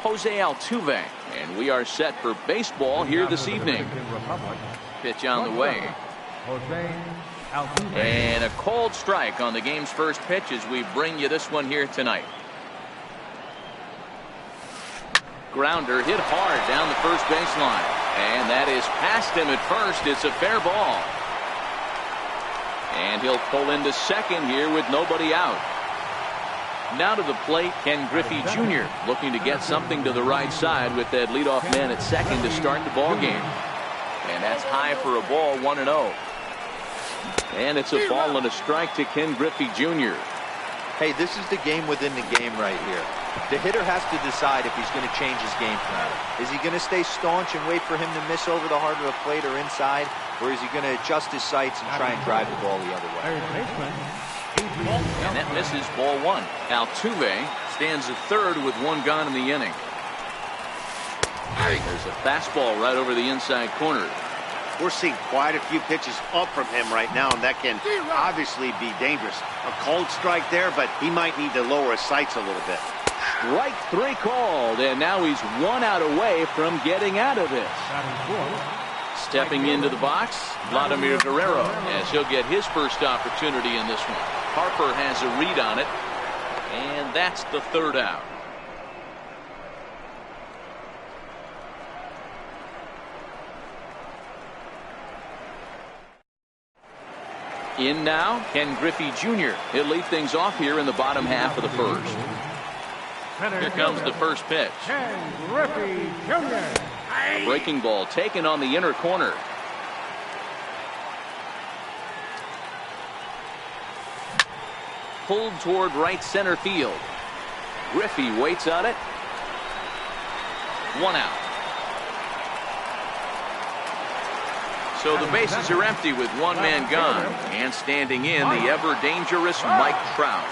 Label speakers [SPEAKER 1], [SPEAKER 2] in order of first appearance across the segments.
[SPEAKER 1] Jose Altuve. And we are set for baseball here this evening. Pitch on the way. And a cold strike on the game's first pitch as we bring you this one here tonight. Grounder hit hard down the first baseline. And that is past him at first. It's a fair ball. And he'll pull into second here with nobody out. Now to the plate, Ken Griffey Jr. looking to get something to the right side with that leadoff man at second to start the ball game. And that's high for a ball, 1-0. And it's a ball and a strike to Ken Griffey Jr.
[SPEAKER 2] Hey, this is the game within the game right here. The hitter has to decide if he's going to change his game plan. Is he going to stay staunch and wait for him to miss over the heart of the plate or inside, or is he going to adjust his sights and try and drive the ball the other way?
[SPEAKER 1] And that misses, ball one. Altuve stands at third with one gone in the inning. There's a fastball right over the inside corner.
[SPEAKER 3] We're seeing quite a few pitches up from him right now, and that can obviously be dangerous. A cold strike there, but he might need to lower his sights a little bit.
[SPEAKER 1] Strike three called, and now he's 1 out away from getting out of this. Stepping into the box, Vladimir Guerrero, as he'll get his first opportunity in this one. Harper has a read on it, and that's the third out. In now, Ken Griffey Jr. He'll lead things off here in the bottom half of the first. Here comes the first pitch.
[SPEAKER 4] Ken Griffey Jr.
[SPEAKER 1] A breaking ball taken on the inner corner. Pulled toward right center field. Griffey waits on it. 1 out. So the bases are empty with one man gone. And standing in, the ever dangerous Mike Trout.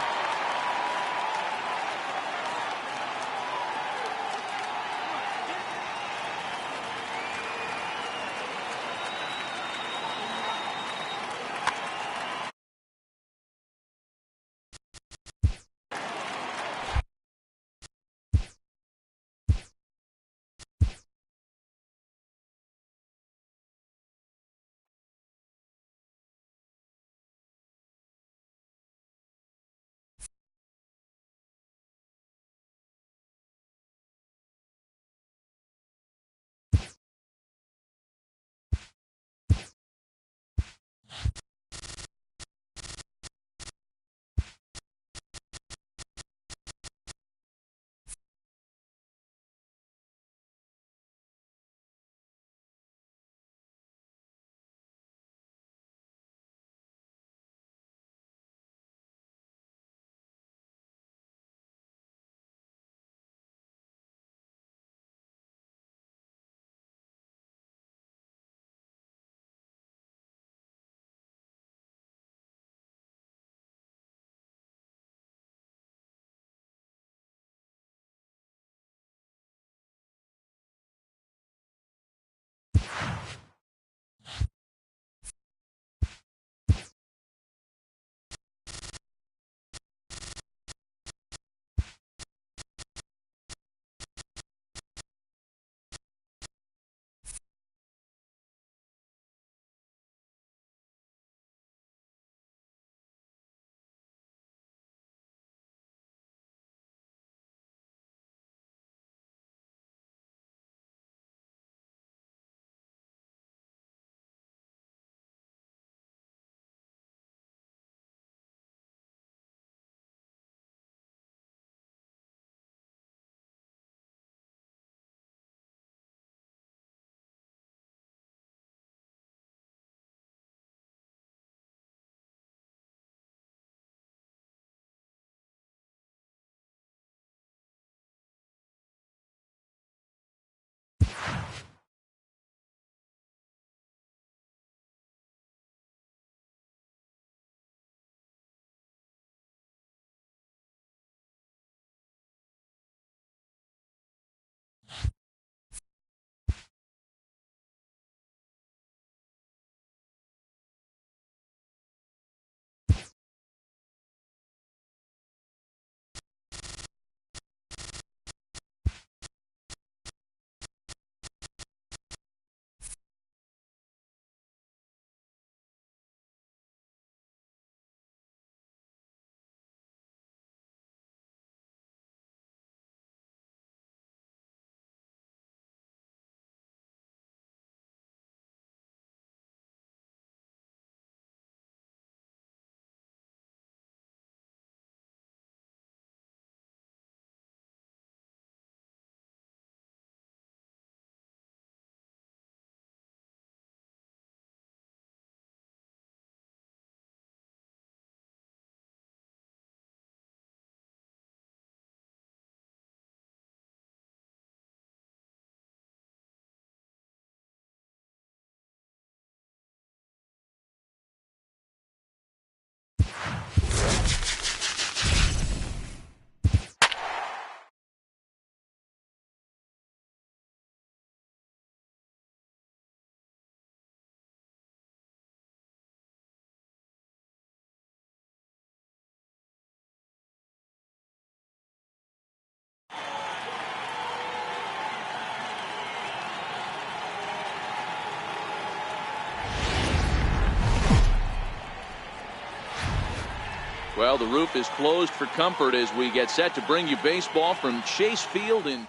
[SPEAKER 1] Well, the roof is closed for comfort as we get set to bring you baseball from Chase Field. And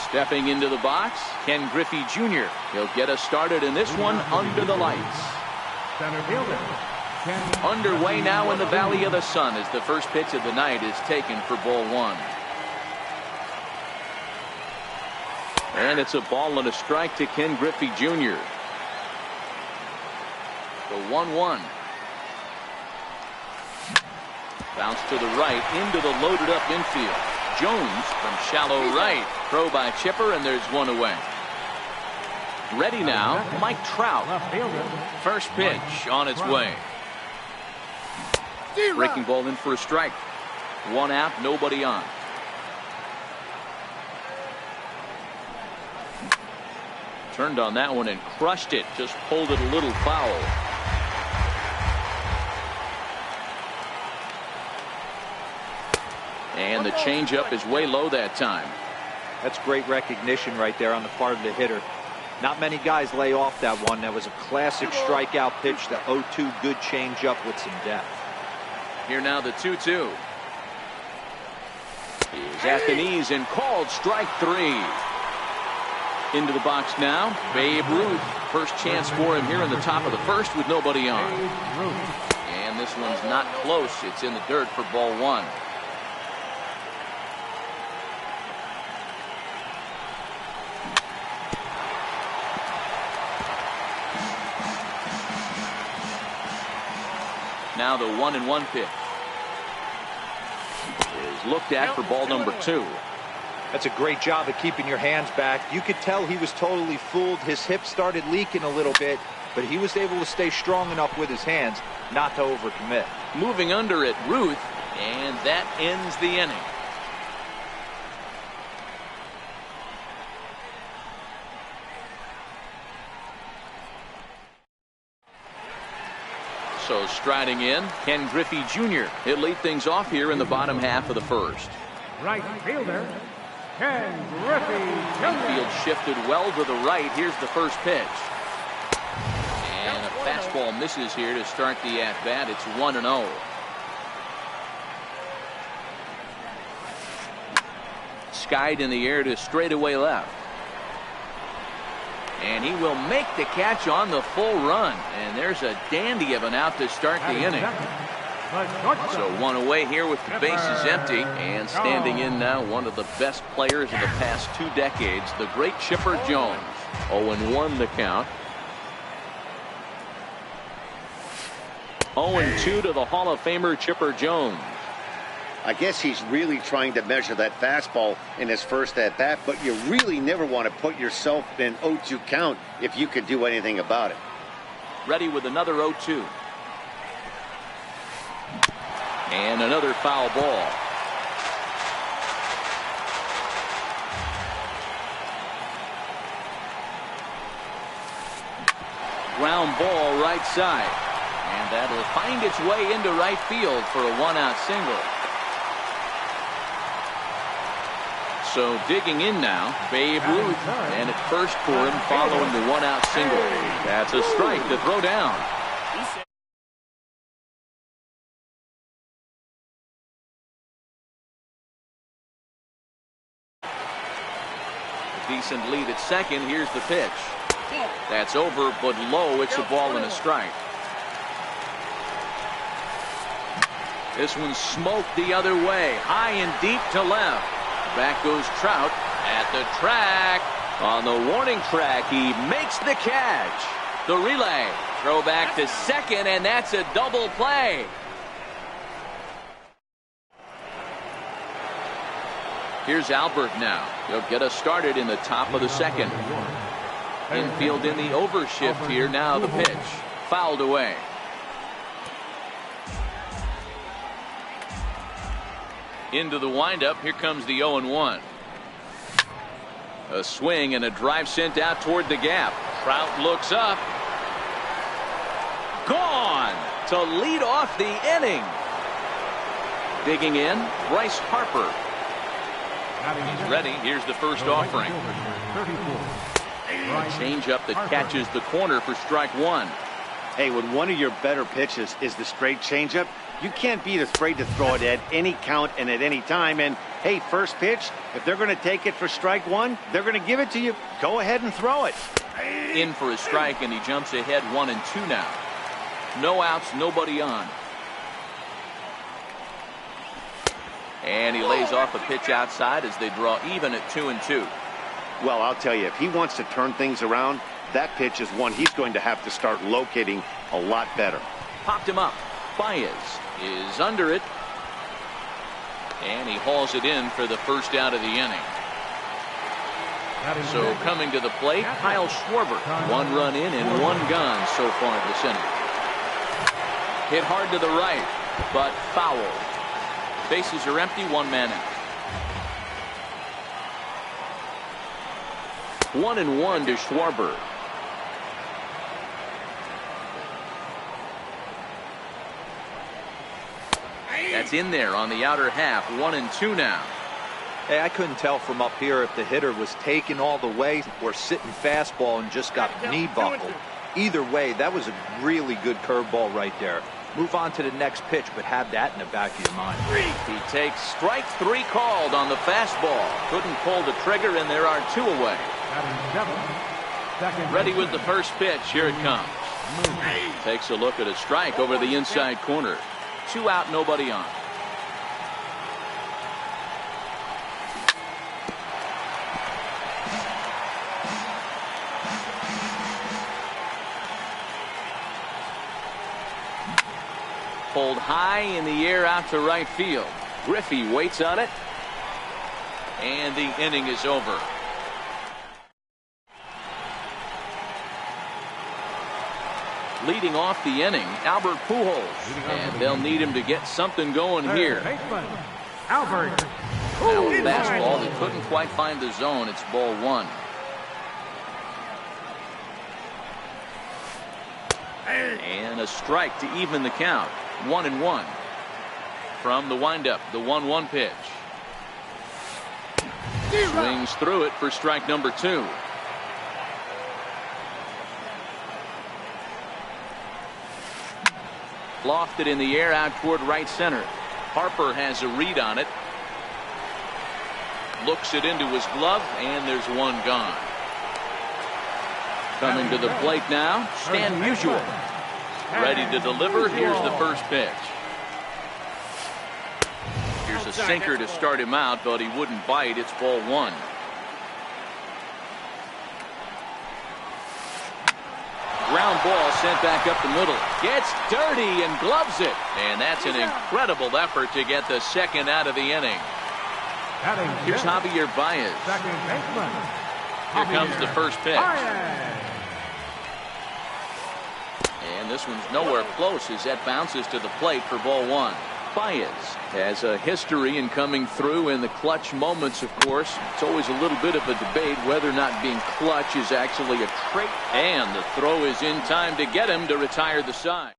[SPEAKER 1] stepping into the box, Ken Griffey Jr. He'll get us started in this one under the lights.
[SPEAKER 4] Center fielder.
[SPEAKER 1] Underway now in the Valley of the Sun as the first pitch of the night is taken for ball one. And it's a ball and a strike to Ken Griffey Jr. The 1-1. Bounce to the right into the loaded up infield. Jones from shallow right. Throw by Chipper, and there's one away. Ready now, Mike Trout.
[SPEAKER 4] Left fielder.
[SPEAKER 1] First pitch on its way. Breaking ball in for a strike. One out, nobody on. Turned on that one and crushed it. Just pulled it a little foul. And the changeup is way low that time.
[SPEAKER 2] That's great recognition right there on the part of the hitter. Not many guys lay off that one. That was a classic strikeout pitch. The 0-2 good changeup with some depth.
[SPEAKER 1] Here now the 2-2. He's at the knees and called strike three. Into the box now, Babe Ruth. First chance for him here in the top of the first with nobody on. And this one's not close. It's in the dirt for ball one. Now the 1-1 pitch is looked at for ball number 2.
[SPEAKER 2] That's a great job of keeping your hands back. You could tell he was totally fooled. His hip started leaking a little bit, but he was able to stay strong enough with his hands not to overcommit.
[SPEAKER 1] Moving under at Ruth, and that ends the inning. So striding in, Ken Griffey Jr. He'll lead things off here in the bottom half of the first.
[SPEAKER 4] Right fielder, Ken Griffey Jr.
[SPEAKER 1] Field shifted well to the right. Here's the first pitch. And a fastball misses here to start the at-bat. It's 1-0. Skied in the air to straightaway left. And he will make the catch on the full run. And there's a dandy of an out to start the inning. So one away here with the bases empty. And standing in now, one of the best players of the past 2 decades, the great Chipper Jones. 0-1 the count. 0-2 to the Hall of Famer Chipper Jones.
[SPEAKER 3] I guess he's really trying to measure that fastball in his first at-bat, but you really never want to put yourself in 0-2 count if you could do anything about it.
[SPEAKER 1] Ready with another 0-2. And another foul ball. Ground ball right side. And that'll find its way into right field for a 1-out single. So digging in now, Babe Ruth, and at first for him following the 1-out single. That's a strike to throw down. A decent lead at second. Here's the pitch. That's over, but low. It's a ball and a strike. This one's smoked the other way, high and deep to left. Back goes Trout at the track. On the warning track, he makes the catch. The relay. Throw back to second, and that's a double play. Here's Albert now. He'll get us started in the top of the second. Infield in the overshift here. Now the pitch. Fouled away. Into the windup. Here comes the 0-1. A swing and a drive sent out toward the gap. Trout looks up. Gone to lead off the inning. Digging in, Bryce Harper. He's ready. Here's the first offering. A changeup that catches the corner for strike one.
[SPEAKER 3] Hey, when one of your better pitches is the straight changeup, you can't be afraid to throw it at any count and at any time. And, hey, first pitch, if they're going to take it for strike one, they're going to give it to you. Go ahead and throw it.
[SPEAKER 1] In for a strike, and he jumps ahead 1-2 now. No outs, nobody on. And he lays off a pitch outside as they draw even at 2-2.
[SPEAKER 3] Well, I'll tell you, if he wants to turn things around, that pitch is one he's going to have to start locating a lot better.
[SPEAKER 1] Popped him up. Baez is under it. And he hauls it in for the first out of the inning. So coming to the plate, Kyle Schwarber. 1 run in and 1 gone so far this inning. Hit hard to the right, but foul. Bases are empty, 1 man out. 1-1 to Schwarber. That's in there on the outer half. 1-2 now.
[SPEAKER 2] Hey, I couldn't tell from up here if the hitter was taking all the way or sitting fastball and just got knee buckled. Either way, that was a really good curveball right there. Move on to the next pitch, but have that in the back of your mind.
[SPEAKER 1] He takes strike 3 called on the fastball. Couldn't pull the trigger, and there are 2 away. Ready with the first pitch. Here it comes. Takes a look at a strike over the inside corner. 2 out, nobody on. Pulled high in the air out to right field. Griffey waits on it. And the inning is over. Leading off the inning, Albert Pujols. And they'll need him to get something going here.
[SPEAKER 4] Albert.
[SPEAKER 1] Now a fastball that couldn't quite find the zone. It's ball 1. And a strike to even the count. 1-1. From the windup, the 1-1 pitch. Swings through it for strike number 2. Lofted in the air out toward right center. Harper has a read on it. Looks it into his glove, and there's 1 gone. Coming to the plate now, Stan Musial. Ready to deliver. Here's the first pitch. Here's a sinker to start him out, but he wouldn't bite. It's ball 1. Ground ball sent back up the middle. Gets dirty and gloves it. And that's an incredible effort to get the second out of the inning. Here's Javier Baez. Here comes the first pitch. And this one's nowhere close as that bounces to the plate for ball 1. Baez has a history in coming through in the clutch moments, of course. It's always a little bit of a debate whether or not being clutch is actually a trait. And the throw is in time to get him to retire the side.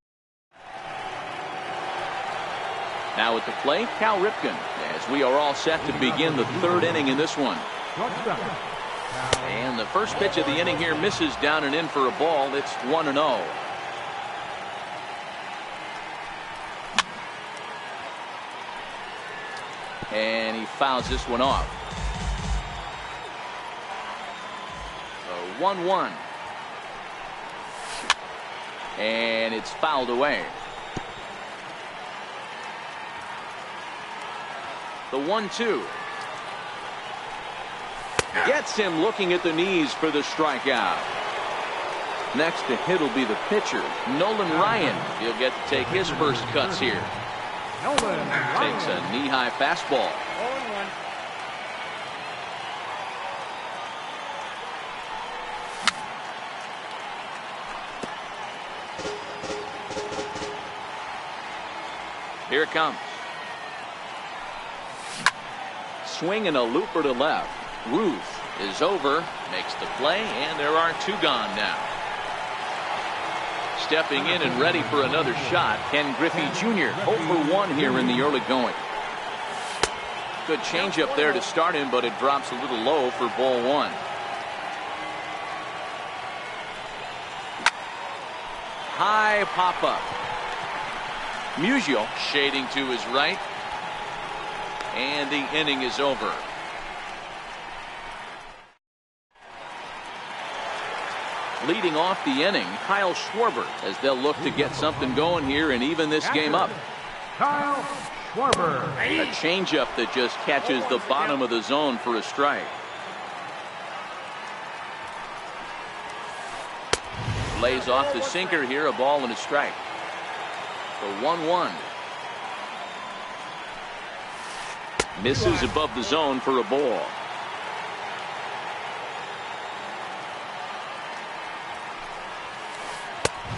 [SPEAKER 1] Now at the plate, Cal Ripken, as we are all set to begin the 3rd inning in this one. And the first pitch of the inning here misses down and in for a ball. It's 1-0. And he fouls this one off. So 1-1. And it's fouled away. The 1-2. Gets him looking at the knees for the strikeout. Next to hit will be the pitcher, Nolan Ryan. He'll get to take his first cuts here. Takes a knee-high fastball.
[SPEAKER 5] 0-1.
[SPEAKER 1] Here it comes. Swing and a looper to left. Ruth is over, makes the play, and there are 2 gone now. Stepping in and ready for another shot, Ken Griffey Jr. 0 for 1 here in the early going. Good changeup there to start him, but it drops a little low for ball 1. high pop-up. Musial shading to his right. And the inning is over. Leading off the inning, Kyle Schwarber, as they'll look to get something going here and even this game up.
[SPEAKER 4] Kyle Schwarber.
[SPEAKER 1] A changeup that just catches the bottom of the zone for a strike. Lays off the sinker here, a ball and a strike. The 1-1. Misses above the zone for a ball.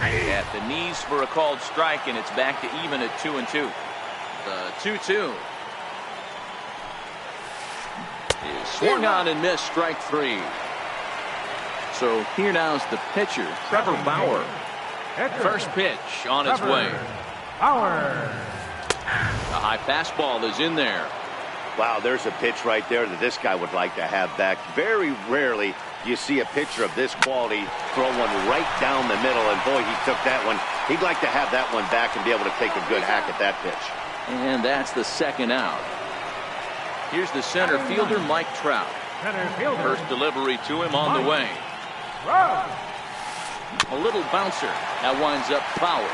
[SPEAKER 1] At the knees for a called strike, and it's back to even at 2-2. The 2-2 is swung on and missed, strike 3. So here now's the pitcher, Trevor Bauer. First pitch on its way.
[SPEAKER 4] Bauer.
[SPEAKER 1] A high fastball is in there.
[SPEAKER 3] Wow, there's a pitch right there that this guy would like to have back. Very rarely do you see a pitcher of this quality throw one right down the middle, and boy, he took that one. He'd like to have that one back and be able to take a good hack at that pitch.
[SPEAKER 1] And that's the second out. Here's the center fielder, Mike Trout. First delivery to him on the way. A little bouncer. That winds up foul.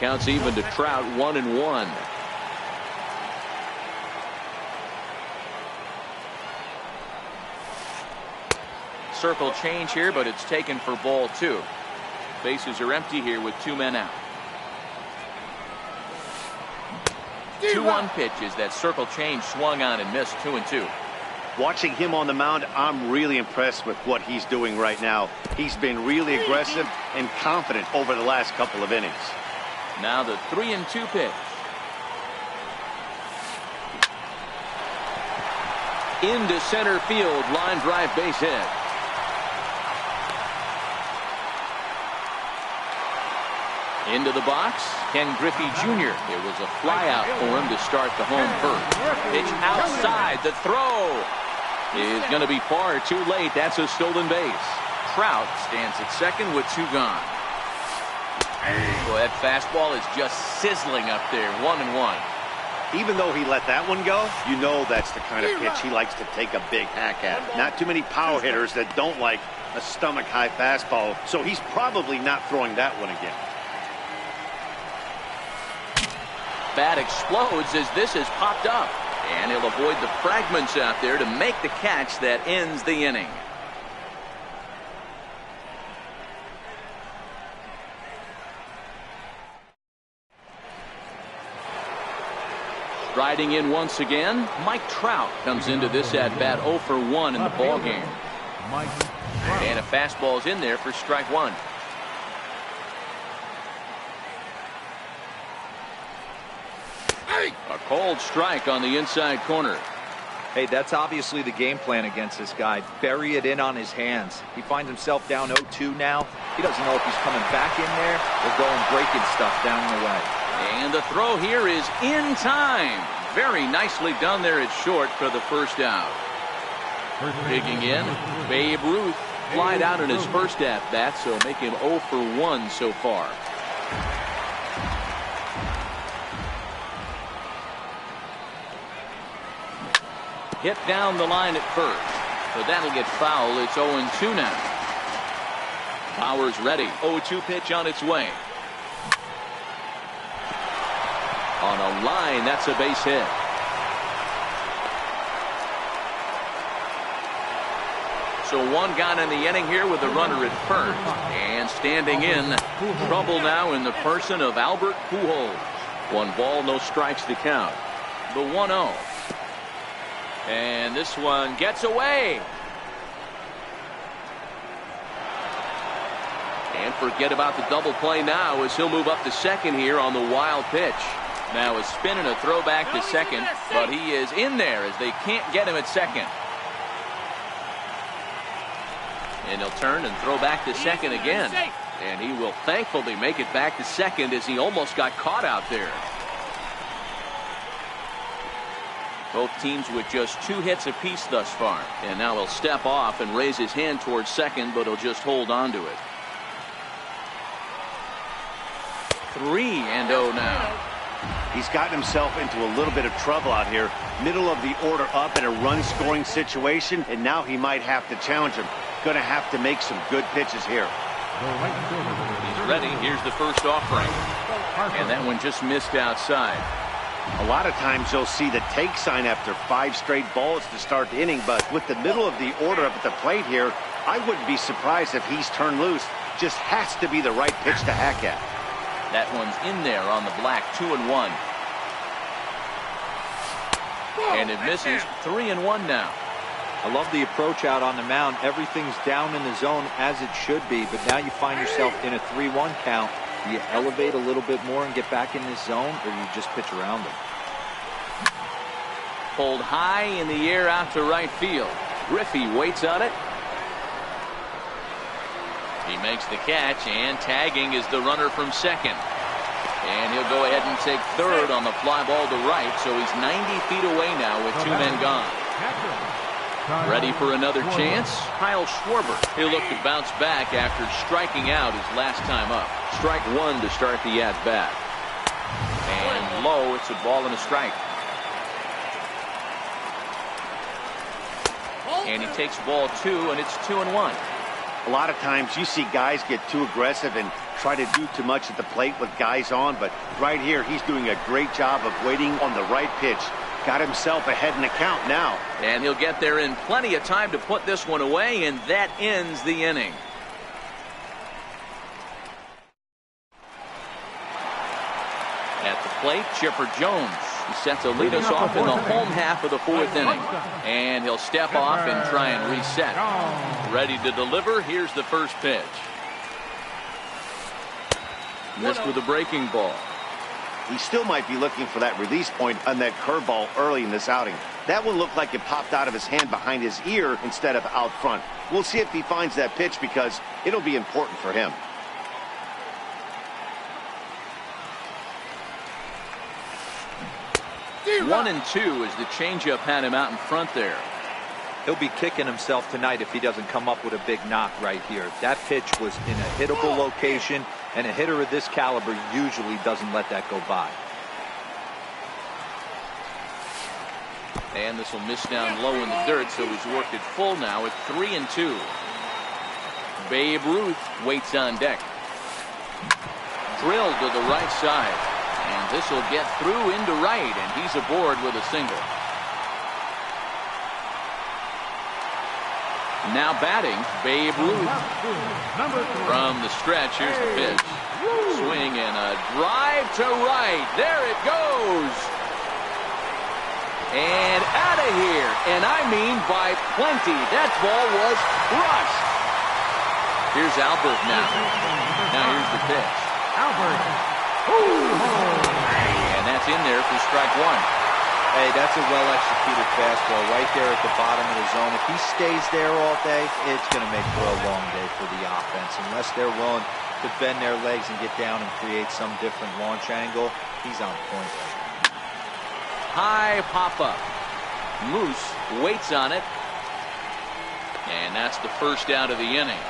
[SPEAKER 1] Counts even to Trout, 1-1. Circle change here, but it's taken for ball 2. Bases are empty here with 2 men out. 2-1 pitches. That circle change swung on and missed, 2-2.
[SPEAKER 3] Watching him on the mound, I'm really impressed with what he's doing right now. He's been really aggressive and confident over the last couple of innings.
[SPEAKER 1] Now the 3-2 pitch. Into center field, line drive, base hit. Into the box, Ken Griffey Jr. It was a fly out for him to start the home first. Pitch outside, the throw is going to be far too late. That's a stolen base. Trout stands at second with 2 gone. Boy, that fastball is just sizzling up there, 1-1.
[SPEAKER 3] Even though he let that one go, you know that's the kind of pitch he likes to take a big hack at. Not too many power hitters that don't like a stomach-high fastball, so he's probably not throwing that one again.
[SPEAKER 1] Bat explodes as this has popped up, and he'll avoid the fragments out there to make the catch that ends the inning. Striding in once again, Mike Trout comes into this at bat 0 for 1 in the ball game. And a fastball's in there for strike 1. A cold strike on the inside corner.
[SPEAKER 2] Hey, that's obviously the game plan against this guy. Bury it in on his hands. He finds himself down 0-2 now. He doesn't know if he's coming back in there or going breaking stuff down the way.
[SPEAKER 1] And the throw here is in time. Very nicely done there at short for the first out. Digging in, Babe Ruth flied out in his first at bat, so make him 0 for 1 so far. Hit down the line at first, but that'll get foul. It's 0-2 now. Bauer's ready. 0-2 pitch on its way. On a line, that's a base hit. So 1 gone in the inning here with a runner at first. And standing in, trouble now in the person of Albert Pujols. 1 ball, no strikes to count. The 1-0. And this one gets away. And forget about the double play now as he'll move up to second here on the wild pitch. Now a spin and a throw back to second, but he is in there as they can't get him at second. And he'll turn and throw back to second again. And he will thankfully make it back to second as he almost got caught out there. Both teams with just 2 hits apiece thus far. And now he'll step off and raise his hand towards second, but he'll just hold on to it. 3-0 now.
[SPEAKER 3] He's gotten himself into a little bit of trouble out here. Middle of the order up in a run-scoring situation, and now he might have to challenge him. Going to have to make some good pitches here.
[SPEAKER 1] He's ready. Here's the first offering. And that one just missed outside.
[SPEAKER 3] A lot of times you'll see the take sign after 5 straight balls to start the inning, but with the middle of the order up at the plate here, I wouldn't be surprised if he's turned loose. Just has to be the right pitch to hack at.
[SPEAKER 1] That one's in there on the black. 2-1. And it misses. 3-1 now.
[SPEAKER 2] I love the approach out on the mound. Everything's down in the zone as it should be, but now you find yourself in a 3-1 count. Do you elevate a little bit more and get back in this zone, or do you just pitch around them?
[SPEAKER 1] Pulled high in the air out to right field. Griffey waits on it. He makes the catch, and tagging is the runner from second. And he'll go ahead and take third on the fly ball to right, so he's 90 feet away now with 2 men gone. Ready for another chance? Kyle Schwarber. He'll look to bounce back after striking out his last time up. Strike 1 to start the at-bat. And low, it's a ball and a strike. And he takes ball 2, and it's 2-1.
[SPEAKER 3] A lot of times you see guys get too aggressive and try to do too much at the plate with guys on, but right here he's doing a great job of waiting on the right pitch. Got himself ahead in the count now.
[SPEAKER 1] And he'll get there in plenty of time to put this one away, and that ends the inning. At the plate, Chipper Jones. He sets to lead us off in the home half of the 4th inning. And he'll step off and try and reset. Ready to deliver. Here's the first pitch. Missed with a breaking ball.
[SPEAKER 3] He still might be looking for that release point on that curveball early in this outing. That one looked like it popped out of his hand behind his ear instead of out front. We'll see if he finds that pitch because it'll be important for him.
[SPEAKER 1] One and 2 as the changeup had him out in front there.
[SPEAKER 2] He'll be kicking himself tonight if he doesn't come up with a big knock right here. That pitch was in a hittable location, and a hitter of this caliber usually doesn't let that go by.
[SPEAKER 1] And this will miss down low in the dirt, so he's worked it full now at 3-2. Babe Ruth waits on deck. Drilled to the right side. And this will get through into right, and he's aboard with a single. Now batting, Babe Ruth. From the stretch, here's the pitch. Swing and a drive to right. There it goes. And out of here. And I mean by plenty. That ball was crushed. Here's Albert now. Now here's the pitch.
[SPEAKER 4] Albert.
[SPEAKER 1] And that's in there for strike 1.
[SPEAKER 2] Hey, that's a well-executed fastball right there at the bottom of the zone. If he stays there all day, it's going to make for a long day for the offense. Unless they're willing to bend their legs and get down and create some different launch angle, he's on point.
[SPEAKER 1] High pop-up. Moose waits on it. And that's the first out of the inning.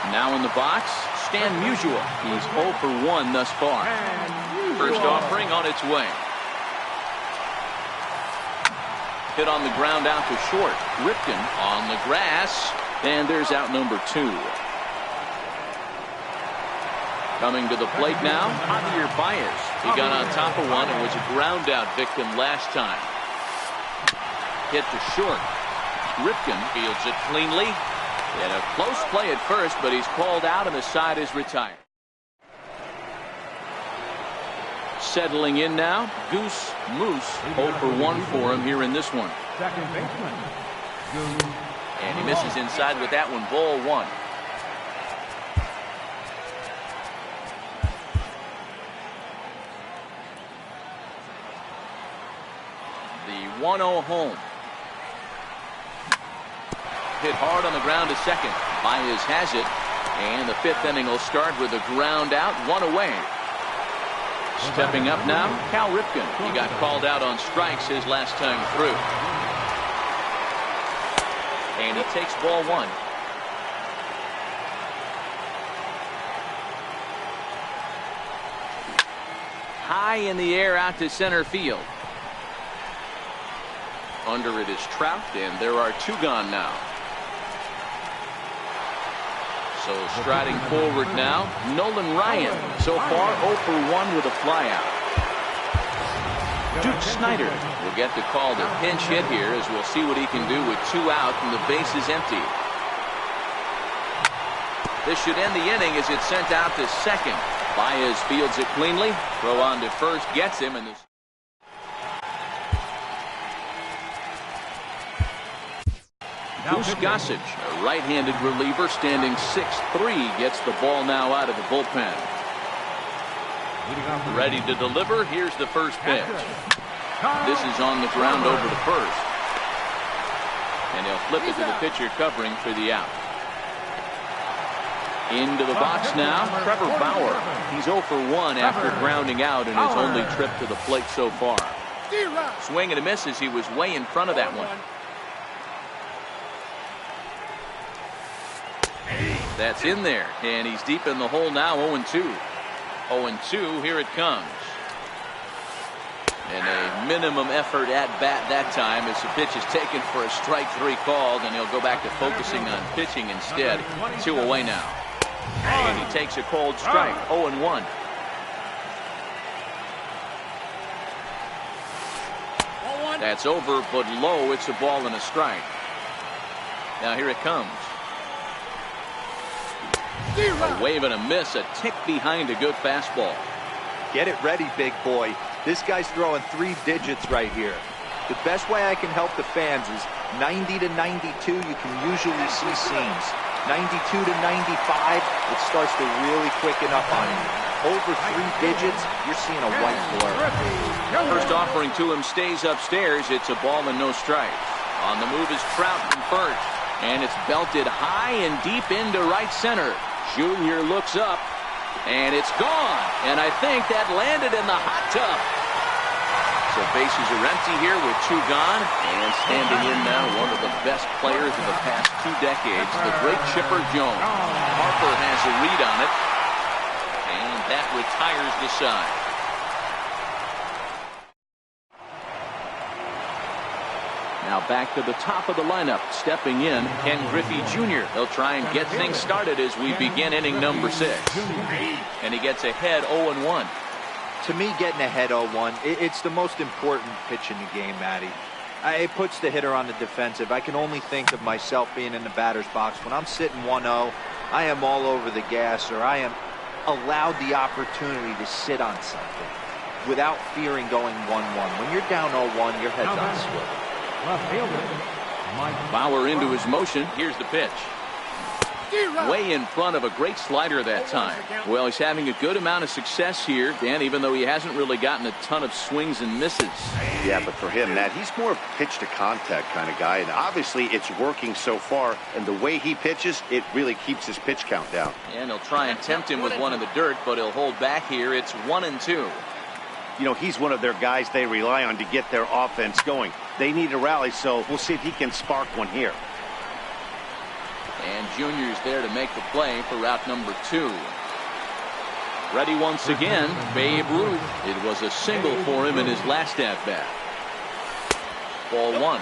[SPEAKER 1] Now in the box, Stan Musial. He's 0 for 1 thus far. First offering on its way. Hit on the ground out to short. Ripken on the grass. And there's out number 2. Coming to the plate now, Javier Baez. He got on top of one and was a ground out victim last time. Hit to short. Ripken fields it cleanly. And a close play at first, but he's called out and the side is retired. Settling in now, Goose Moose. 0 for 1 for him here in this one.
[SPEAKER 4] Second baseman.
[SPEAKER 1] And he misses inside with that one. Ball 1. The 1-0 home. Hit hard on the ground to second. Baez has it. And the 5th inning will start with a ground out, 1 away. Stepping up now, Cal Ripken. He got called out on strikes his last time through. And he takes ball one. High in the air out to center field. Under it is Trout, and there are two gone now. So striding forward now, Nolan Ryan. So far 0 for 1 with a flyout. Duke Snider will get the call to pinch hit here, as we'll see what he can do with 2 out and the base is empty. This should end the inning as it's sent out to second. Baez fields it cleanly. Throw on to first gets him, and this. Goose Gossage, a right-handed reliever standing 6'3", gets the ball now out of the bullpen. Ready to deliver. Here's the first pitch. This is on the ground over to first. And he'll flip it to the pitcher covering for the out. Into the box now, Trevor Bauer. He's 0 for 1 after grounding out in his only trip to the plate so far. Swing and a miss as he was way in front of that one. That's in there, and he's deep in the hole now. 0-2. 0-2, here it comes. And a minimum effort at bat that time as the pitch is taken for a strike 3 called, and he'll go back to focusing on pitching instead. 2 away now. And he takes a cold strike. 0-1. That's over, but low. It's a ball and a strike. Now here it comes. A wave and a miss, a tick behind a good fastball.
[SPEAKER 2] Get it ready, big boy. This guy's throwing 3 digits right here. The best way I can help the fans is 90 to 92. You can usually see seams. 92 to 95, it starts to really quicken up on you. Over 3 digits, you're seeing a white blur.
[SPEAKER 1] First offering to him stays upstairs. It's a ball and no strike. On the move is Trout from first. And it's belted high and deep into right center. Junior looks up, and it's gone. And I think that landed in the hot tub. So bases are empty here with 2 gone. And standing in now, one of the best players of the past 2 decades, the great Chipper Jones. Harper has a read on it, and that retires the side. Now back to the top of the lineup. Stepping in, Ken Griffey Jr. He'll try and get things started as we begin inning number 6. And he gets ahead 0-1.
[SPEAKER 2] To me, getting ahead 0-1, it's the most important pitch in the game, Matty. It puts the hitter on the defensive. I can only think of myself being in the batter's box. When I'm sitting 1-0, I am all over the gas, or I am allowed the opportunity to sit on something without fearing going 1-1. When you're down 0-1, your head's on swivel.
[SPEAKER 1] Bauer into his motion. Here's the pitch. Way in front of a great slider that time. Well, he's having a good amount of success here, Dan, even though he hasn't really gotten a ton of swings and misses.
[SPEAKER 3] Yeah, but for him, Matt, he's more of a pitch to contact kind of guy, and obviously it's working so far, and the way he pitches, it really keeps his pitch count down.
[SPEAKER 1] And he'll try and tempt him with one in the dirt, but he'll hold back here. It's 1-2.
[SPEAKER 3] You know, he's one of their guys they rely on to get their offense going. They need a rally, so we'll see if he can spark one here.
[SPEAKER 1] And Junior's there to make the play for route number 2. Ready once again, Babe Ruth. It was a single for him in his last at-bat. Ball 1.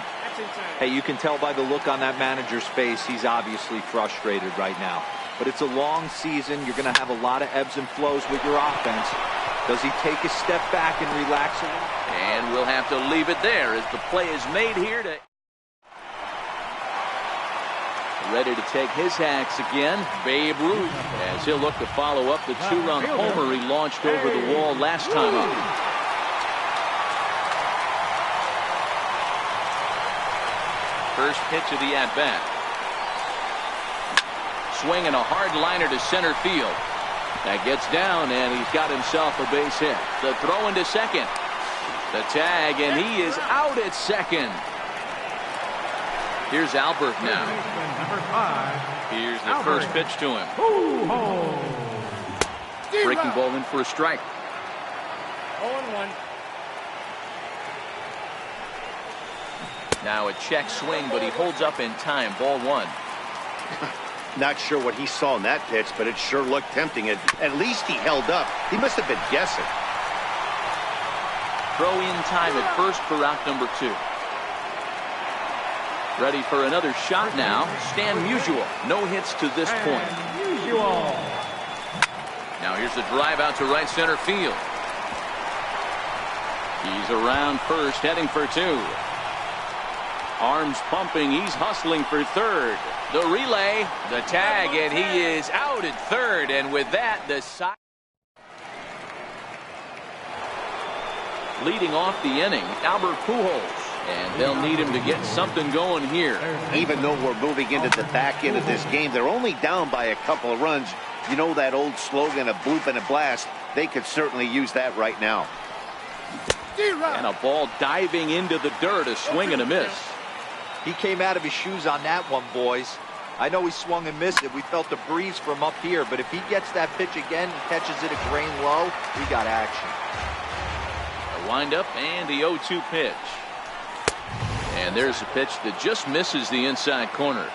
[SPEAKER 2] Hey, you can tell by the look on that manager's face, he's obviously frustrated right now. But it's a long season. You're going to have a lot of ebbs and flows with your offense. Does he take a step back and relax a little?
[SPEAKER 1] And we'll have to leave it there as the play is made here. Ready to take his hacks again, Babe Ruth, as he'll look to follow up the 2-run homer he launched over the wall last time up. First pitch of the at-bat. Swinging a hard liner to center field. That gets down, and he's got himself a base hit. The throw into second. The tag, and he is out at second. Here's Albert now. Here's the first pitch to him. Breaking ball in for a strike.
[SPEAKER 3] 0-1.
[SPEAKER 1] Now a check swing, but he holds up in time. Ball 1.
[SPEAKER 3] Not sure what he saw in that pitch, but it sure looked tempting. At least he held up. He must have been guessing.
[SPEAKER 1] Throw in time at first for out number 2. Ready for another shot now. Stan Musial. No hits to this point. Now here's the drive out to right center field. He's around first, heading for 2. Arms pumping. He's hustling for third. The relay, the tag, and he is out at third. And with that, the side. Leading off the inning, Albert Pujols. And they'll need him to get something going here.
[SPEAKER 3] Even though we're moving into the back end of this game, they're only down by a couple of runs. You know that old slogan, a bloop and a blast. They could certainly use that right now.
[SPEAKER 1] And a ball diving into the dirt, a swing and a miss.
[SPEAKER 2] He came out of his shoes on that one, boys. I know he swung and missed it. We felt the breeze from up here, but if he gets that pitch again and catches it a grain low, we got action.
[SPEAKER 1] A windup and the 0-2 pitch. And there's a pitch that just misses the inside corner.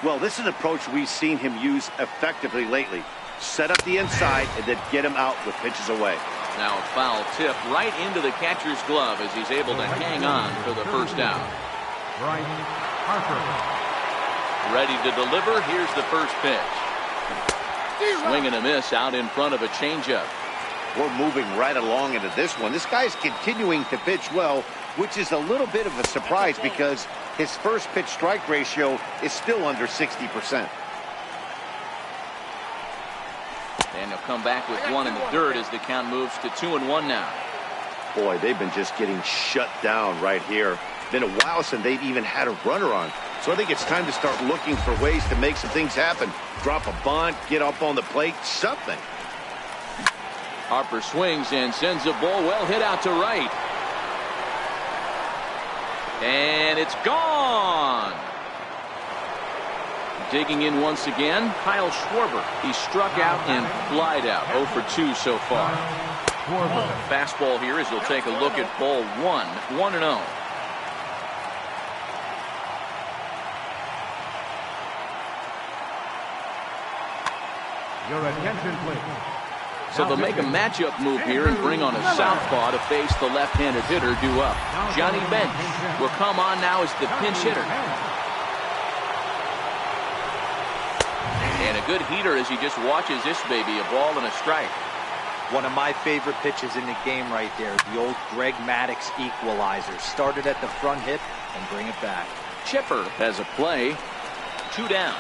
[SPEAKER 3] Well, this is an approach we've seen him use effectively lately. Set up the inside and then get him out with pitches away.
[SPEAKER 1] Now a foul tip right into the catcher's glove as he's able to hang on for the first out. Ready to deliver. Here's the first pitch. Swing and a miss out in front of a changeup.
[SPEAKER 3] We're moving right along into this one. This guy's continuing to pitch well, which is a little bit of a surprise because his first pitch strike ratio is still under 60%.
[SPEAKER 1] And he'll come back with one in the dirt as the count moves to 2-1 now.
[SPEAKER 3] Boy, they've been just getting shut down right here. Been a while since they've even had a runner on. So I think it's time to start looking for ways to make some things happen. Drop a bunt, get up on the plate, something.
[SPEAKER 1] Harper swings and sends a ball well hit out to right. And it's gone. Digging in once again, Kyle Schwarber. He struck out and flied out. 0 for 2 so far. Fastball here as he'll take a look at ball 1. 1-0.
[SPEAKER 4] Your attention, please.
[SPEAKER 1] So they'll make a matchup move here and bring on a southpaw to face the left-handed hitter due up. Johnny Bench will come on now as the pinch hitter. And a good heater as he just watches this baby, a ball and a strike.
[SPEAKER 2] One of my favorite pitches in the game right there, the old Greg Maddux equalizer. Started at the front hip and bring it back.
[SPEAKER 1] Chipper has a play. 2 down.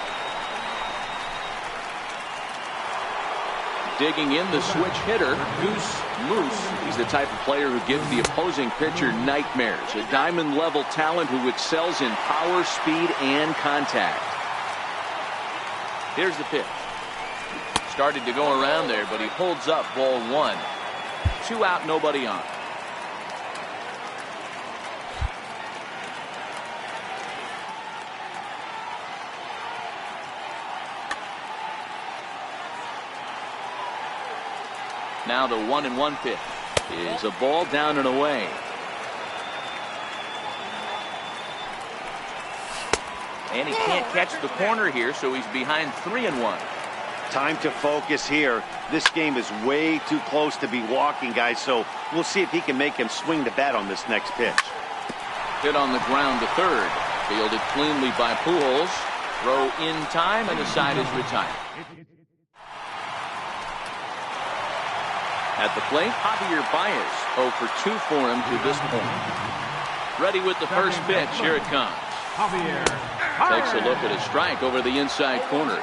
[SPEAKER 1] Digging in the switch hitter, Goose Moose. He's the type of player who gives the opposing pitcher nightmares. A diamond-level talent who excels in power, speed, and contact. Here's the pitch. Started to go around there, but he holds up ball 1. 2 out, nobody on. Now the 1-1 pitch is a ball down and away. And he can't catch the corner here, so he's behind 3-1.
[SPEAKER 3] Time to focus here. This game is way too close to be walking, guys, so we'll see if he can make him swing the bat on this next pitch.
[SPEAKER 1] Hit on the ground to third. Fielded cleanly by Pujols. Throw in time, and the side is retired. At the plate, Javier Baez. 0 for 2 for him to this point. Ready with the first pitch. Here it comes. Takes a look at a strike over the inside corner.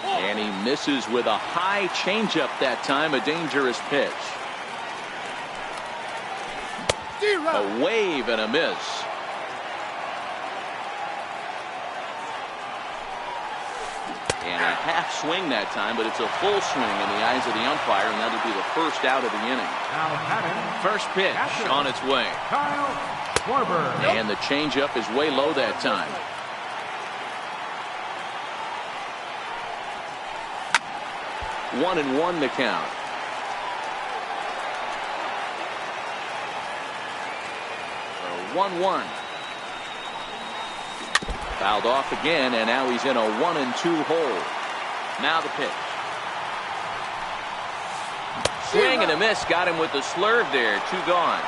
[SPEAKER 1] And he misses with a high changeup that time. A dangerous pitch. A wave and a miss. And a half swing that time, but it's a full swing in the eyes of the umpire, and that'll be the first out of the inning. First pitch on its way. And the changeup is way low that time. 1-1 the count. So 1-1. Fouled off again, and now he's in a 1-2 hole. Now the pitch. Swing and a miss. Got him with the slurve there. 2 gone.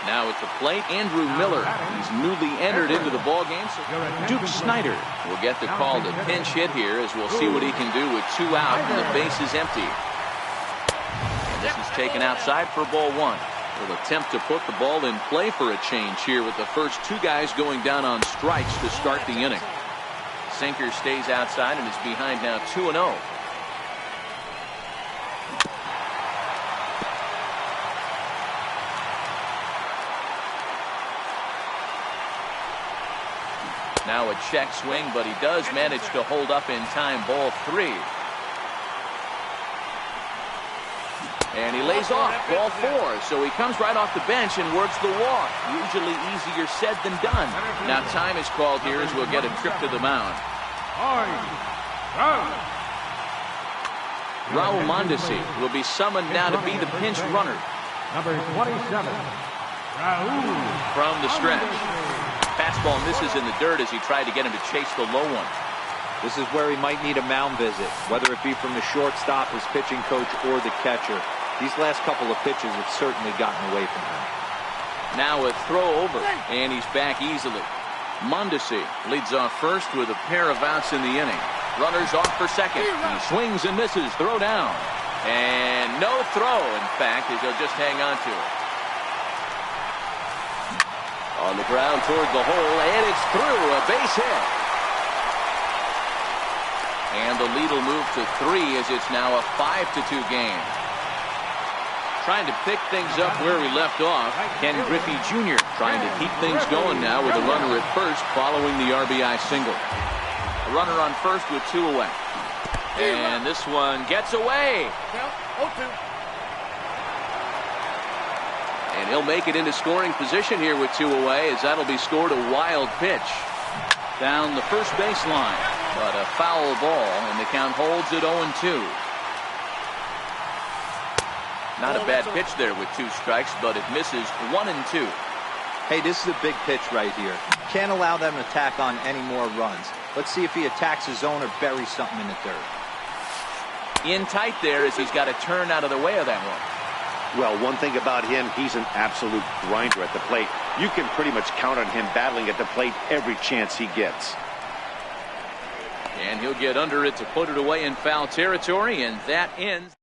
[SPEAKER 1] Now at the plate, Andrew Miller. He's newly entered into the ballgame. So Duke Snyder will get the call to pinch hit here, as we'll see what he can do with 2 out and the base is empty. And this is taken outside for ball 1. Will attempt to put the ball in play for a change here, with the first 2 guys going down on strikes to start the inning. Sinker stays outside and is behind now 2-0. Now a check swing, but he does manage to hold up in time. Ball 3. And he lays off. Ball 4. So he comes right off the bench and works the walk. Usually easier said than done. Now time is called here, as we'll get a trip to the mound. Raul Mondesi will be summoned now to be the pinch runner.
[SPEAKER 4] Number 27, Raul.
[SPEAKER 1] From the stretch. Fastball misses in the dirt as he tried to get him to chase the low one.
[SPEAKER 2] This is where he might need a mound visit, whether it be from the shortstop, his pitching coach, or the catcher. These last couple of pitches have certainly gotten away from him.
[SPEAKER 1] Now a throw over, and he's back easily. Mondesi leads off first with a pair of outs in the inning. Runners off for second. He swings and misses. Throw down. And no throw, in fact, as he'll just hang on to it. On the ground toward the hole, and it's through. A base hit. And the lead will move to 3, as it's now a 5-2 game. Trying to pick things up where we left off. Ken Griffey Jr. trying to keep things going now with a runner at first following the RBI single. A runner on first with 2 away. And this one gets away. And he'll make it into scoring position here with 2 away, as that'll be scored a wild pitch down the first baseline. But a foul ball, and the count holds at 0-2. Not a bad pitch there with 2 strikes, but it misses 1-2.
[SPEAKER 2] Hey, this is a big pitch right here. Can't allow them to tack on any more runs. Let's see if he attacks his zone or buries something in the dirt.
[SPEAKER 1] In tight there, as he's got to turn out of the way of that one.
[SPEAKER 3] Well, one thing about him, he's an absolute grinder at the plate. You can pretty much count on him battling at the plate every chance he gets.
[SPEAKER 1] And he'll get under it to put it away in foul territory, and that ends.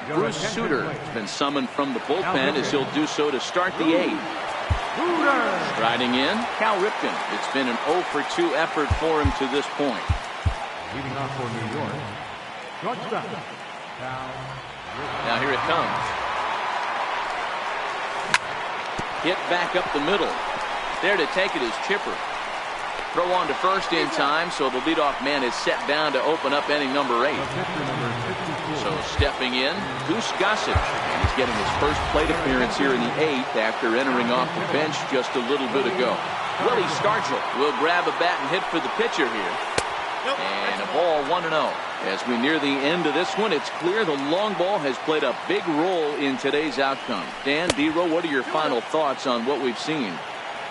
[SPEAKER 1] Bruce Sutter has been summoned from the bullpen, as he'll do so to start the 8th. Striding in, Cal Ripken. It's been an 0-for-2 effort for him to this point.
[SPEAKER 4] Leading off for New York, shortstop, Cal.
[SPEAKER 1] Now here it comes. Hit back up the middle. There to take it is Chipper. Throw on to first in time, so the leadoff man is set down to open up inning number 8. So stepping in, Goose Gossage. And he's getting his first plate appearance here in the 8th after entering off the bench just a little bit ago. Willie Stargell will grab a bat and hit for the pitcher here. And a ball 1-0. As we near the end of this one, it's clear the long ball has played a big role in today's outcome. Dan, D-Row, what are your final thoughts on what we've seen?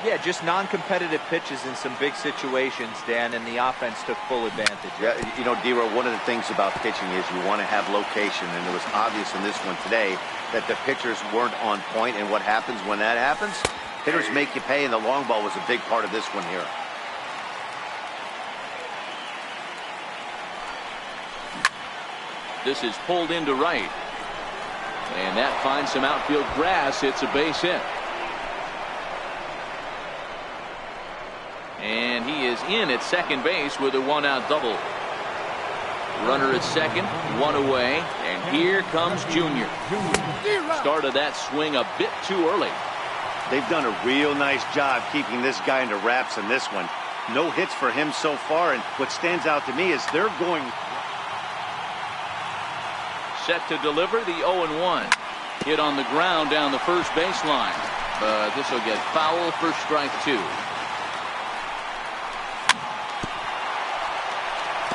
[SPEAKER 2] Yeah, just non-competitive pitches in some big situations, Dan, and the offense took full advantage.
[SPEAKER 3] Yeah, you know, D-Row, one of the things about pitching is you want to have location, and it was obvious in this one today that the pitchers weren't on point, and what happens when that happens? Hitters make you pay, and the long ball was a big part of this one here.
[SPEAKER 1] This is pulled into right. And that finds some outfield grass. It's a base hit. And he is in at second base with a 1-out double. Runner at second, 1 away, and here comes Junior. Started that swing a bit too early.
[SPEAKER 3] They've done a real nice job keeping this guy into wraps in this one. No hits for him so far, and what stands out to me is they're going.
[SPEAKER 1] Set to deliver the 0-1. Hit on the ground down the first baseline. But this will get foul for strike 2.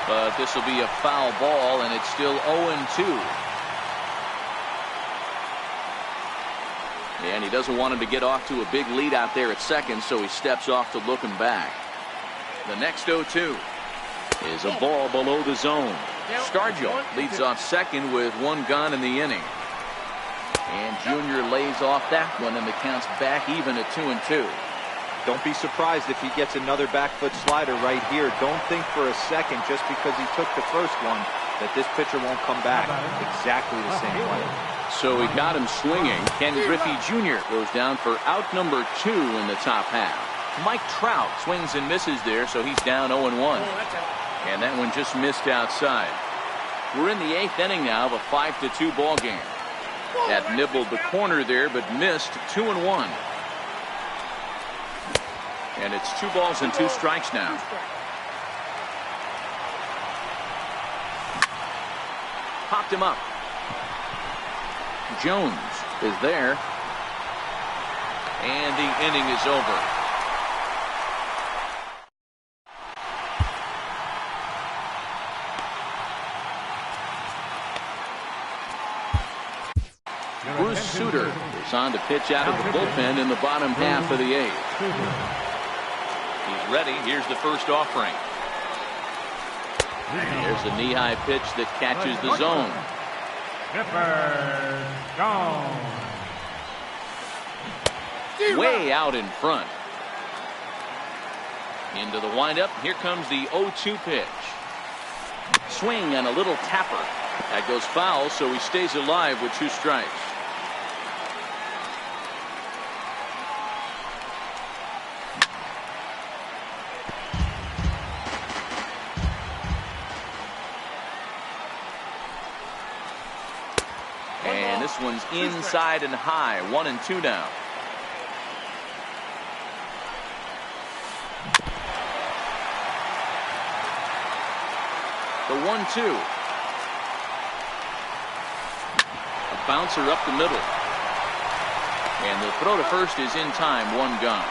[SPEAKER 1] But this will be a foul ball, and it's still 0-2. And he doesn't want him to get off to a big lead out there at second, so he steps off to look him back. The next 0-2 is a ball below the zone. Stargell leads off second with 1 gone in the inning. And Junior lays off that one, and the count's back even at 2-2.
[SPEAKER 2] Don't be surprised if he gets another back foot slider right here. Don't think for a second, just because he took the first one, that this pitcher won't come back exactly the same way.
[SPEAKER 1] So he got him swinging. Ken Griffey Jr. goes down for out number 2 in the top half. Mike Trout swings and misses there, so he's down 0-1. And that one just missed outside. We're in the 8th inning now of a 5-2 ball game. That nibbled the corner there, but missed 2-1. And it's 2 balls and 2 strikes now. Popped him up. Jones is there. And the inning is over. Bruce Sutter is on to pitch out of the bullpen in the bottom half of the 8th. He's ready. Here's the first offering. There's a knee-high pitch that catches the zone. Way out in front. Into the windup. Here comes the 0-2 pitch. Swing and a little tapper. That goes foul, so he stays alive with 2 strikes. And this one's inside and high. 1-2 now. The 1-2. A bouncer up the middle. And the throw to first is in time. 1 gone.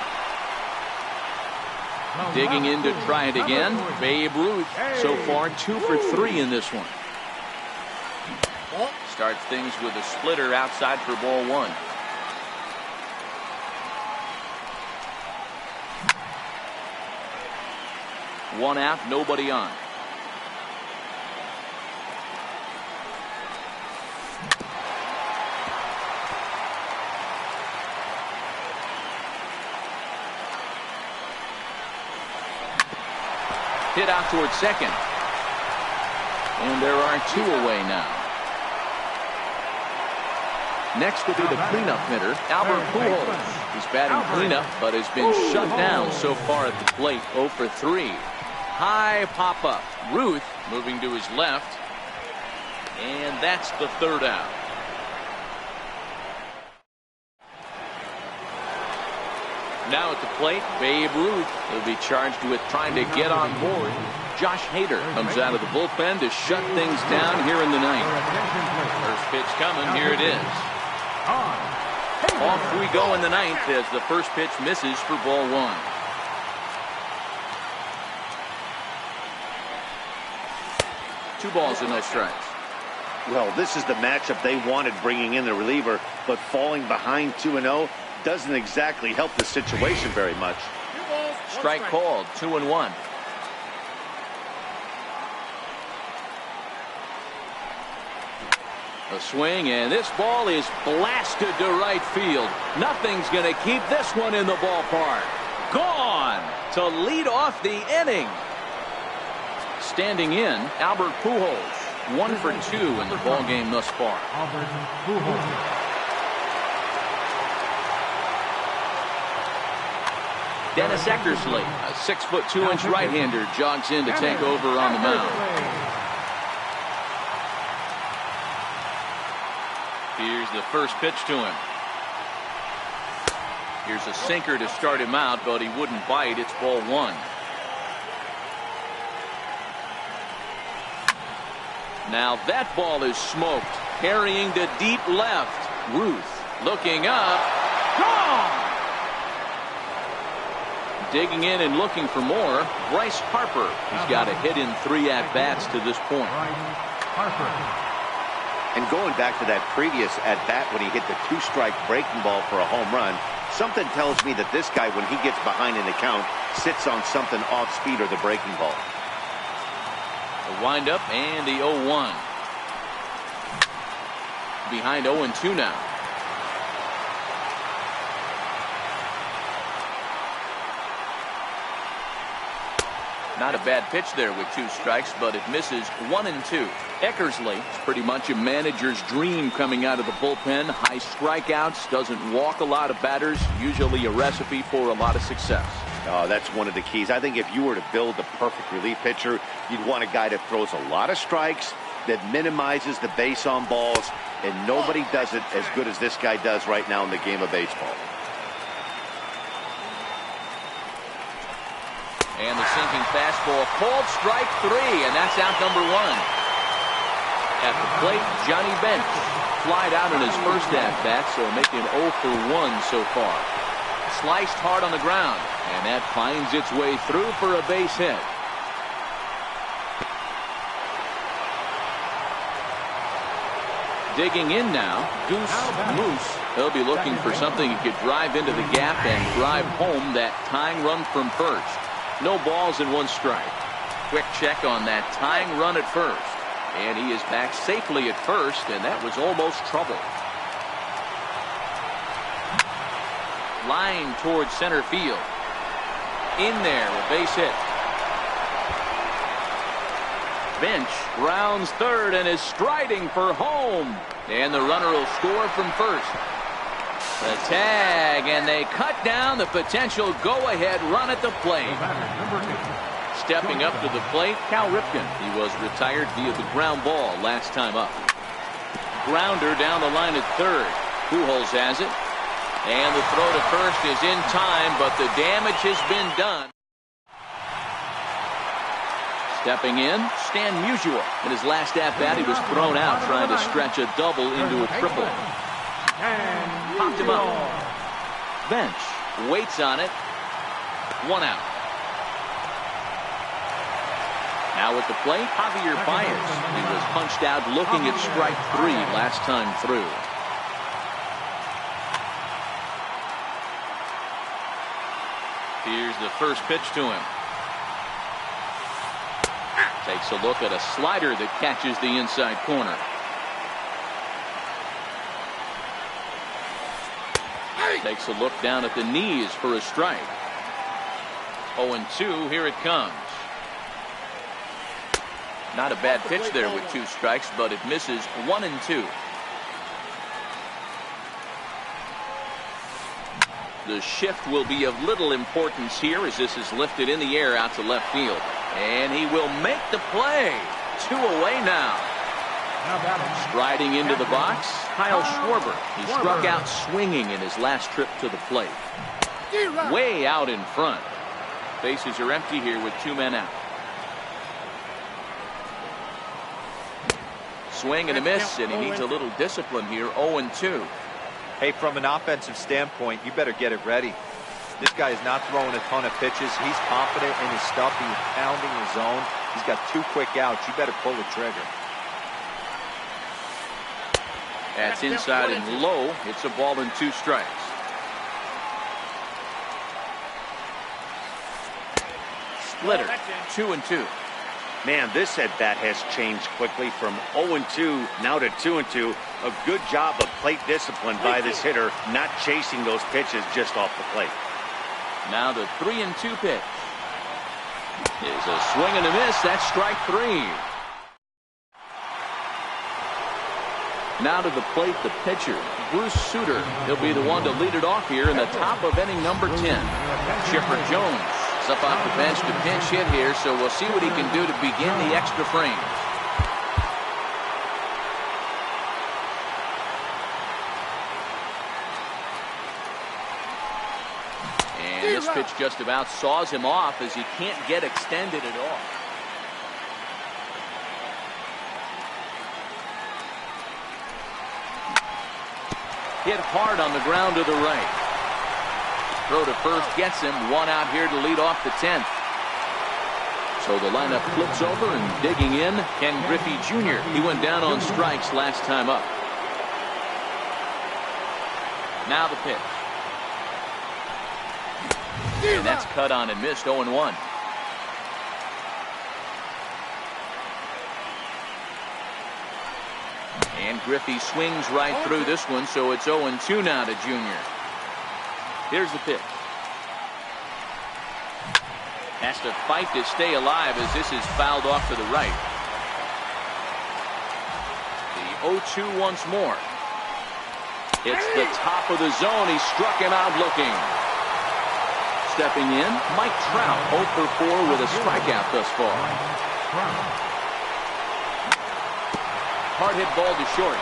[SPEAKER 1] Digging in to try it again. Babe Ruth so far 2 for 3 in this one. Starts things with a splitter outside for ball 1. One out, nobody on. Hit out towards second. And there are 2 away now. Next will be the cleanup hitter, Albert Pujols. He's batting cleanup, but has been shut down so far at the plate. 0 for 3. High pop-up. Ruth moving to his left. And that's the 3rd out. Now at the plate, Babe Ruth will be charged with trying to get on board. Josh Hader comes out of the bullpen to shut things down here in the 9th. First pitch coming. Here it is. Off we go in the 9th as the first pitch misses for ball 1. Two balls and no strikes.
[SPEAKER 3] Well, this is the matchup they wanted, bringing in the reliever, but falling behind 2-0 doesn't exactly help the situation very much.
[SPEAKER 1] Strike called. 2-1. A swing, and this ball is blasted to right field. Nothing's going to keep this one in the ballpark. Gone to lead off the inning. Standing in, Albert Pujols. 1 for 2 in the ball game thus far. Dennis Eckersley, a 6'2" right-hander, jogs in to take over on the mound. Here's the first pitch to him. Here's a sinker to start him out, but he wouldn't bite. It's ball 1. Now that ball is smoked. Carrying to deep left. Ruth looking up. Gone! Digging in and looking for more. Bryce Harper. He's got a hit in 3 at-bats to this point.
[SPEAKER 3] And going back to that previous at-bat when he hit the 2-strike breaking ball for a home run, something tells me that this guy, when he gets behind in the count, sits on something off speed or the breaking ball.
[SPEAKER 1] The windup and the 0-1. Behind 0-2 now. Not a bad pitch there with 2 strikes, but it misses 1-2. Eckersley, it's pretty much a manager's dream coming out of the bullpen. High strikeouts, doesn't walk a lot of batters, usually a recipe for a lot of success.
[SPEAKER 3] Oh, that's one of the keys. I think if you were to build the perfect relief pitcher, you'd want a guy that throws a lot of strikes, that minimizes the base on balls, and nobody does it as good as this guy does right now in the game of baseball.
[SPEAKER 1] And the sinking fastball, called strike 3, and that's out number 1. At the plate, Johnny Bench flied out in his first at-bat, so making 0 for 1 so far. Sliced hard on the ground, and that finds its way through for a base hit. Digging in now, Goose Moose. He'll be looking for something he could drive into the gap and drive home that tying run from first. No balls and 1 strike. Quick check on that tying run at first. And he is back safely at first, and that was almost trouble. Line towards center field. In there, a base hit. Bench rounds third and is striding for home. And the runner will score from first. The tag, and they cut down the potential go-ahead run at the plate. Stepping up to the plate, Cal Ripken. He was retired via the ground ball last time up. Grounder down the line at third. Pujols has it. And the throw to first is in time, but the damage has been done. Stepping in, Stan Musial. In his last at-bat, he was thrown out trying to stretch a double into a triple. Popped him up. Bench waits on it. 1 out. Now at the plate, Javier Baez. He was punched out looking at strike 3 last time through. Here's the first pitch to him. Takes a look at a slider that catches the inside corner. Takes a look down at the knees for a strike. 0-2, here it comes. Not a bad pitch there with 2 strikes, but it misses 1-2. The shift will be of little importance here as this is lifted in the air out to left field. And he will make the play. 2 away now. Striding into the box, Kyle Schwarber. He struck out swinging in his last trip to the plate. Way out in front. Bases are empty here with 2 men out. Swing and a miss, and he needs a little discipline here. 0-2.
[SPEAKER 2] Hey, from an offensive standpoint, you better get it ready. This guy is not throwing a ton of pitches. He's confident in his stuff. He's pounding his zone. He's got 2 quick outs. You better pull the trigger.
[SPEAKER 1] That's inside and low. It's a ball and 2 strikes. Splitter, 2-2.
[SPEAKER 3] Man, this at-bat has changed quickly from 0-2 now to 2-2. A good job of plate discipline by this hitter, not chasing those pitches just off the plate.
[SPEAKER 1] Now the 3-2 pitch. Is a swing and a miss. That's strike 3. Now to the plate, the pitcher, Bruce Sutter. He'll be the one to lead it off here in the top of inning number 10. Chipper Jones is up off the bench to pinch hit here, so we'll see what he can do to begin the extra frame. And this pitch just about saws him off as he can't get extended at all. Hit hard on the ground to the right. Throw to first gets him. One out here to lead off the 10th. So the lineup flips over, and digging in, Ken Griffey Jr. He went down on strikes last time up. Now the pitch. And that's cut on and missed. 0-1. And Griffey swings right through this one, so it's 0-2 now to Junior. Here's the pitch. Has to fight to stay alive as this is fouled off to the right. The 0-2 once more. It's the top of the zone. He struck him out looking. Stepping in, Mike Trout, 0 for 4 with a strikeout thus far. Hard hit ball to short.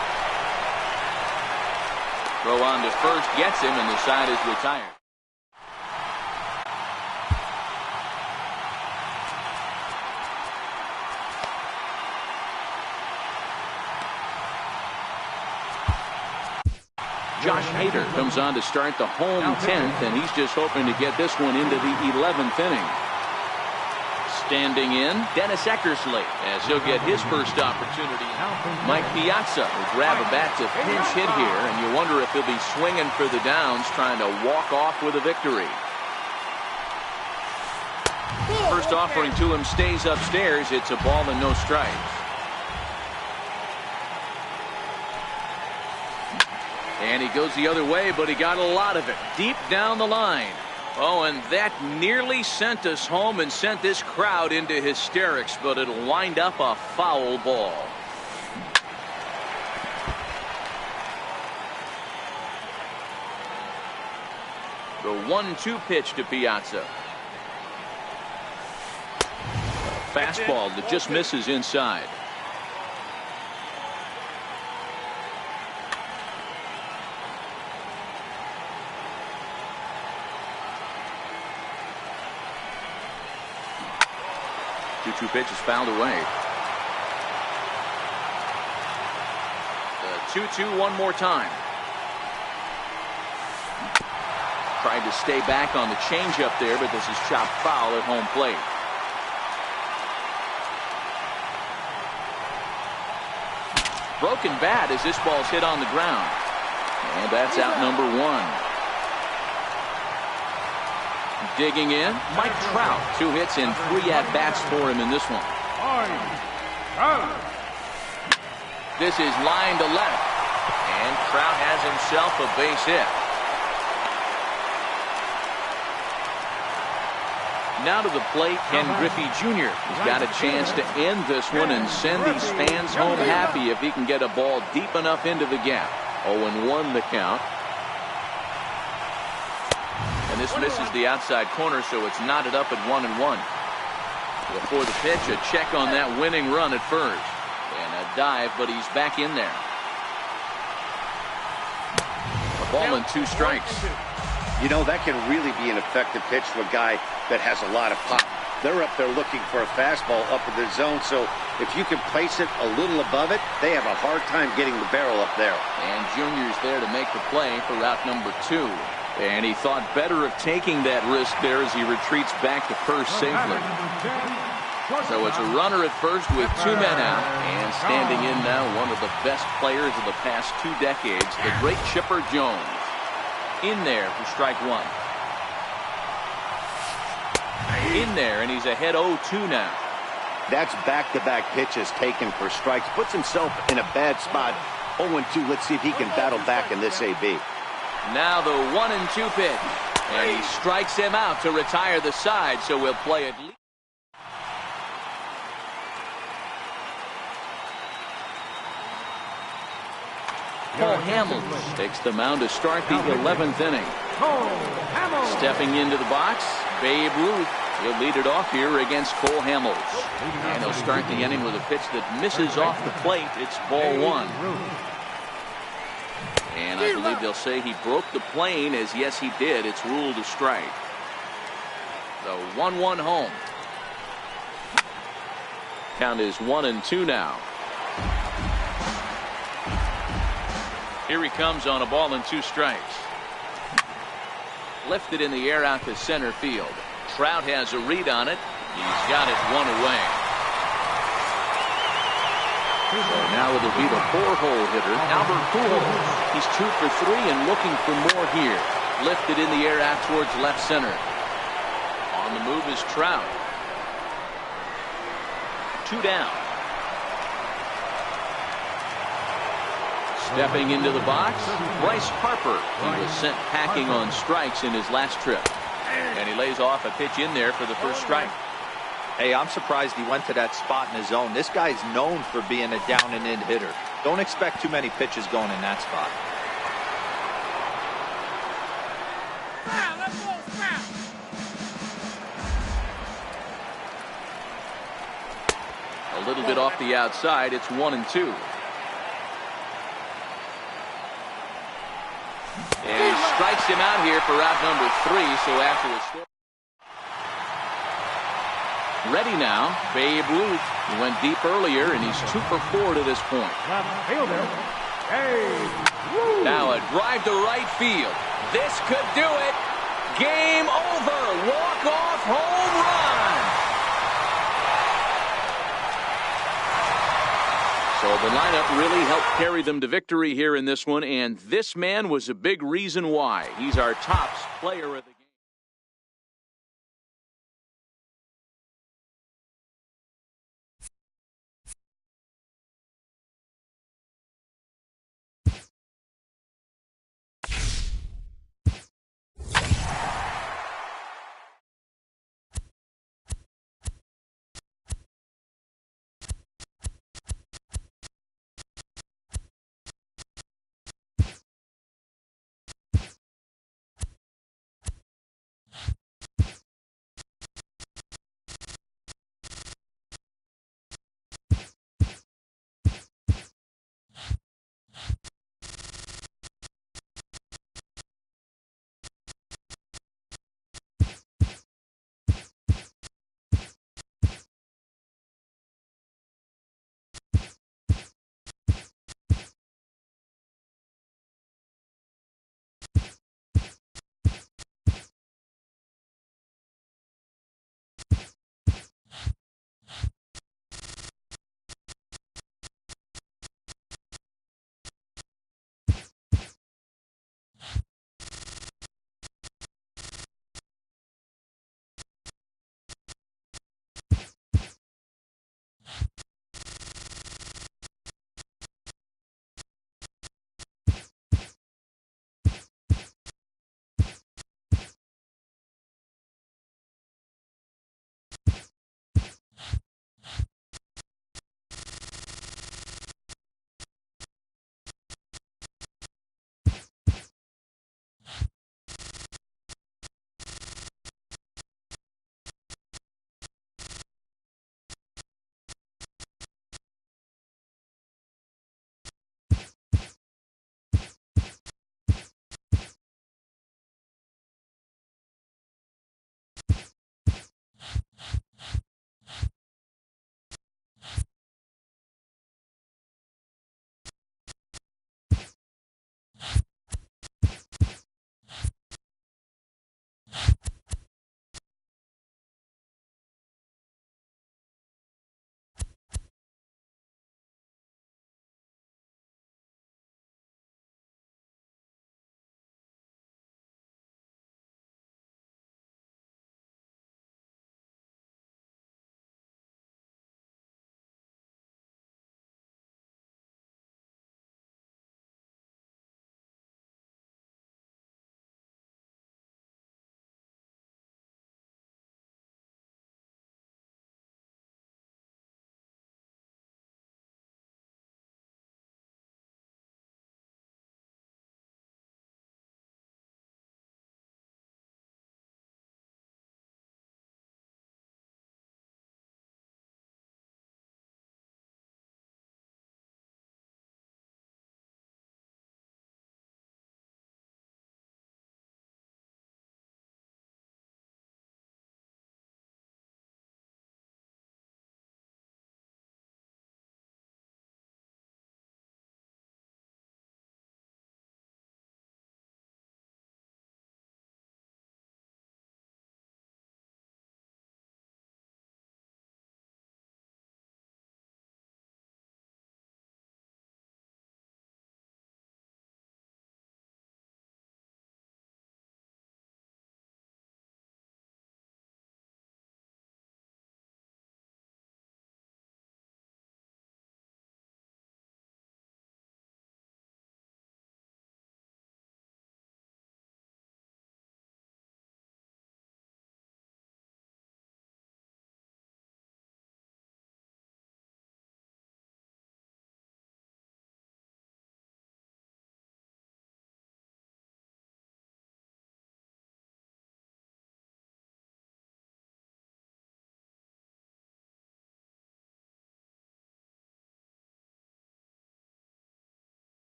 [SPEAKER 1] Throw on to first gets him, and the side is retired. Josh Hader comes on to start the home 10th, and he's just hoping to get this one into the 11th inning. Standing in, Dennis Eckersley, as he'll get his first opportunity. Mike Piazza will grab a bat to pinch hit here, and you wonder if he'll be swinging for the downs, trying to walk off with a victory. First offering to him stays upstairs. It's a ball and no strikes. And he goes the other way, but he got a lot of it deep down the line. Oh, and that nearly sent us home and sent this crowd into hysterics, but it'll wind up a foul ball. The 1-2 pitch to Piazza. A fastball that just misses inside. Two pitches fouled away. The 2-2 one more time. Tried to stay back on the changeup there, but this is chopped foul at home plate. Broken bat as this ball's hit on the ground. And that's out number 1. Digging in, Mike Trout. 2 hits and 3 at-bats for him in this one. This is line to left. And Trout has himself a base hit. Now to the plate, Ken Griffey Jr. He's got a chance to end this one and send these fans home happy if he can get a ball deep enough into the gap. 0-1 the count. And this misses the outside corner, so it's knotted up at 1-1. Before the pitch, a check on that winning run at first. And a dive, but he's back in there. A ball and 2 strikes.
[SPEAKER 3] You know, that can really be an effective pitch to a guy that has a lot of pop. They're up there looking for a fastball up in the zone, so if you can place it a little above it, they have a hard time getting the barrel up there. And Junior's there to make the play for route number 2. And he thought better of taking that risk there as he retreats back to first safely. So it's a runner at first with 2 men out. And standing in now, one of the best players of the past 2 decades, the great Chipper Jones. In there for strike 1. In there, and he's ahead 0-2 now. That's back-to-back pitches taken for strikes. Puts himself in a bad spot. 0-2. Let's see if he can battle back in this AB.
[SPEAKER 1] Now the 1-2 pitch. And he strikes him out to retire the side, so we'll play it. Paul Hamels takes the mound to start the 11th inning. Stepping into the box, Babe Ruth. He'll lead it off here against Cole Hamels. And he'll start the inning with a pitch that misses off the plate. It's ball 1. And I believe they'll say he broke the plane, as yes he did. It's ruled a strike. The 1-1 home. Count is 1-2 now. Here he comes on a ball and 2 strikes. Lifted in the air out to center field. Trout has a read on it. He's got it 1 away. So now it'll be the 4-hole hitter, Albert Pujols. He's 2 for 3 and looking for more here. Lifted in the air out towards left center. On the move is Trout. 2 down. Stepping into the box, Bryce Harper. He was sent packing on strikes in his last trip. And he lays off a pitch in there for the first strike.
[SPEAKER 2] Hey, I'm surprised he went to that spot in his zone. This guy's known for being a down and in hitter. Don't expect too many pitches going in that spot.
[SPEAKER 1] A little bit off the outside. It's 1-2. And he strikes him out here for out number 3. So after the story. Ready now, Babe Ruth. He went deep earlier, and he's 2 for 4 to this point. Now a drive to right field. This could do it. Game over. Walk-off home run. So the lineup really helped carry them to victory here in this one, and this man was a big reason why. He's our top player of the game.